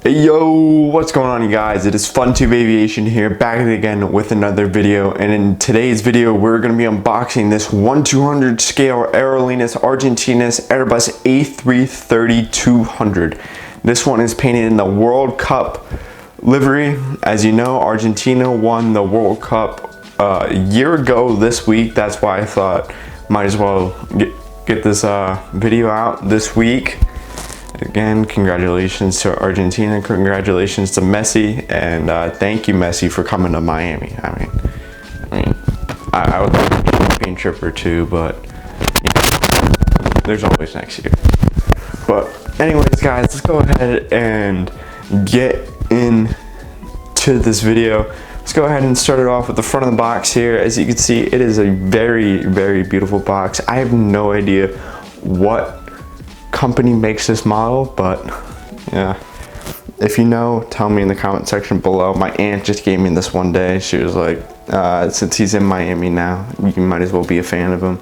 Hey yo, what's going on you guys? It is FunTube Aviation here, back again with another video, and in today's video we're going to be unboxing this 1/200 scale Aerolineas Argentinas Airbus A330-200. This one is painted in the World Cup livery. As you know, Argentina won the World Cup a year ago this week. That's why I thought might as well get this video out this week. Again, congratulations to Argentina, congratulations to Messi, and thank you, Messi, for coming to Miami. I would like a championship or two, but you know, there's always next year. But anyways, guys, let's go ahead and get into this video. Let's go ahead and start it off with the front of the box here. As you can see, it is a very, very beautiful box. I have no idea what company makes this model, but yeah, if you know, tell me in the comment section below. My aunt just gave me this one day. She was like, since he's in Miami now, you might as well be a fan of him.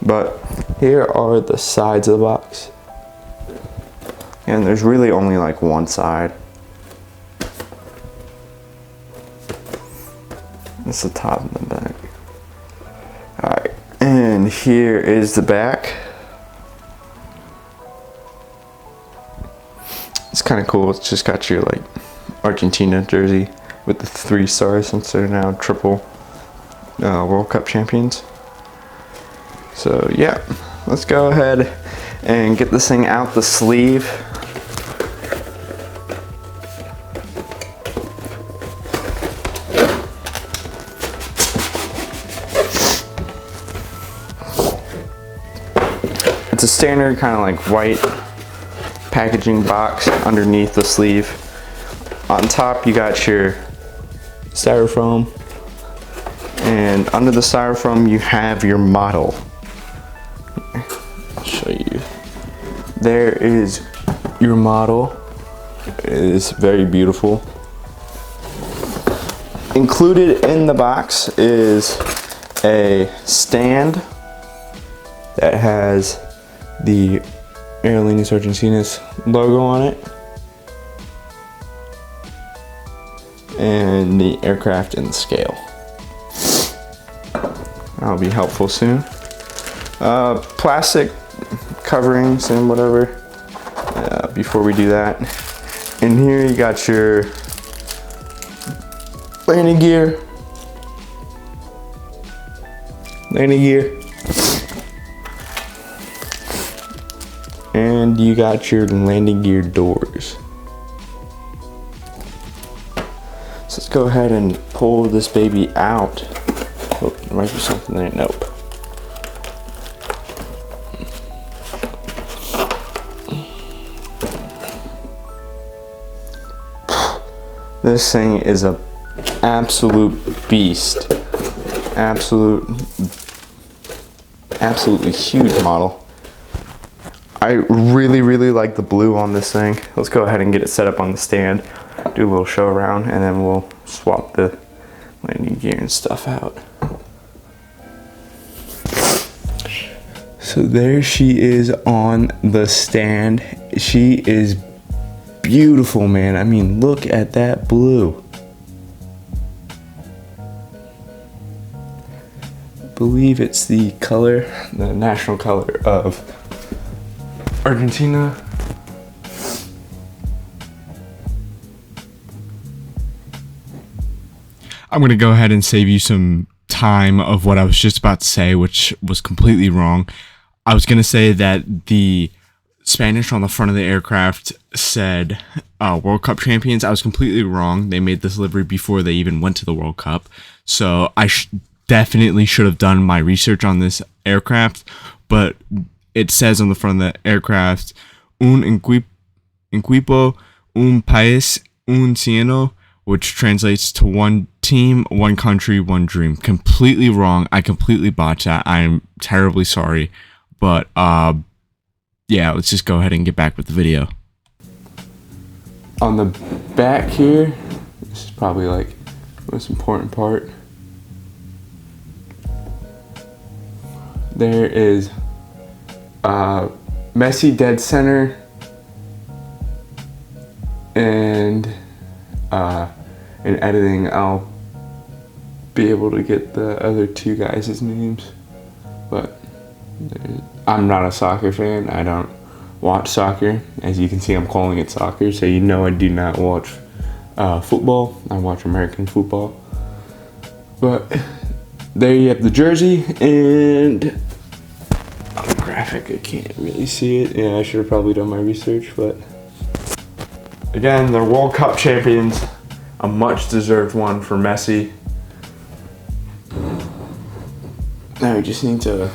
But here are the sides of the box, and there's really only like one side. It's the top and the back. All right, and here is the back. It's kind of cool. It's just got your like Argentina jersey with the 3 stars, since they're now triple World Cup champions. So yeah, let's go ahead and get this thing out the sleeve. It's a standard kind of like white packaging box underneath the sleeve. On top you got your styrofoam, and under the styrofoam you have your model. I'll show you. There is your model. It is very beautiful. Included in the box is a stand that has the Aerolineas Argentinas logo on it, and the aircraft and the scale. That'll be helpful soon. Plastic coverings and whatever. Before we do that, in here you got your landing gear. And you got your landing gear doors. So let's go ahead and pull this baby out. Oh, there might be something there. Nope. This thing is a absolute beast. Absolutely huge model. I really like the blue on this thing. Let's go ahead and get it set up on the stand, do a little show around, and then we'll swap the landing gear and stuff out. So there she is on the stand. She is beautiful, man. I mean, look at that blue. I believe it's the color, the national color of Argentina. I'm going to go ahead and save you some time of what I was just about to say, which was completely wrong. I was going to say that the Spanish on the front of the aircraft said World Cup champions. I was completely wrong. They made this livery before they even went to the World Cup. So I definitely should have done my research on this aircraft, but it says on the front of the aircraft, un equipo, un país, un sueño, which translates to one team, one country, one dream. Completely wrong. I completely botched that. I'm terribly sorry. But yeah, let's just go ahead and get back with the video. On the back here, this is probably like the most important part. There is Messi dead center, and in editing I'll be able to get the other two guys' names, but I'm not a soccer fan. I don't watch soccer. As you can see, I'm calling it soccer, so you know I do not watch football. I watch American football. But there you have the jersey, and on the graphic I can't really see it. Yeah, I should have probably done my research, but again, they're World Cup champions. A much deserved one for Messi. Now we just need to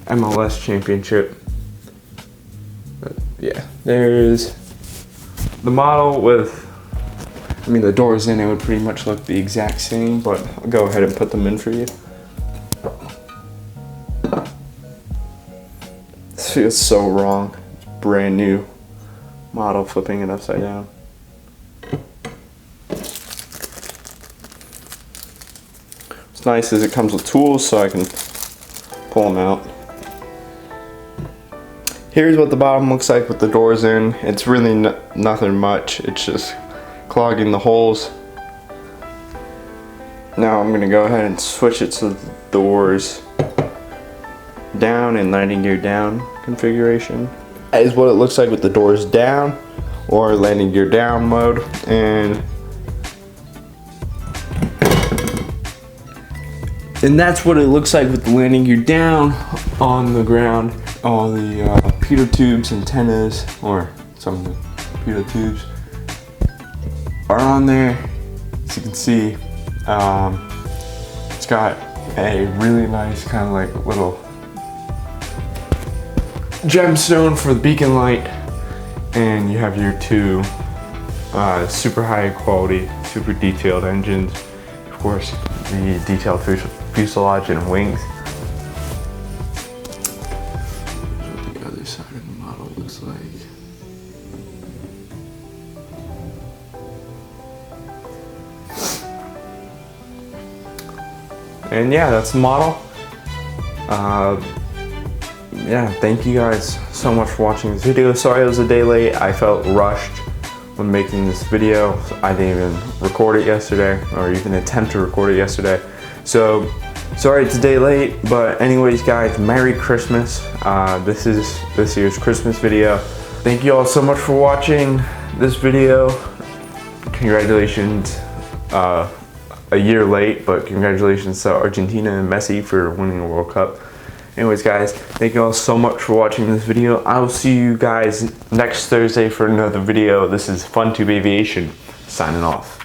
MLS championship. But yeah, there's the model with, I mean, the doors in it would pretty much look the exact same, but I'll go ahead and put them in for you. This feels so wrong. It's brand new model, flipping it upside down. What's nice is it comes with tools so I can pull them out. Here's what the bottom looks like with the doors in. It's really nothing much. It's just clogging the holes. Now I'm gonna go ahead and switch it to the doors down and landing gear down configuration. That is what it looks like with the doors down or landing gear down mode. And that's what it looks like with the landing gear down on the ground. All the pitot tubes, antennas, or some of the pitot tubes are on there. As you can see, it's got a really nice kind of like little gemstone for the beacon light, and you have your two super high quality, super detailed engines. Of course, the detailed fuselage and wings. What the other side of the model looks like. And yeah, that's the model. Yeah, thank you guys so much for watching this video. Sorry it was a day late. I felt rushed when making this video. I didn't even record it yesterday, or even attempt to record it yesterday. So sorry it's a day late, but anyways guys, Merry Christmas. This is this year's Christmas video. Thank you all so much for watching this video. Congratulations, a year late, but congratulations to Argentina and Messi for winning the World Cup. Anyways guys, thank you all so much for watching this video. I will see you guys next Thursday for another video. This is FunTube Aviation signing off.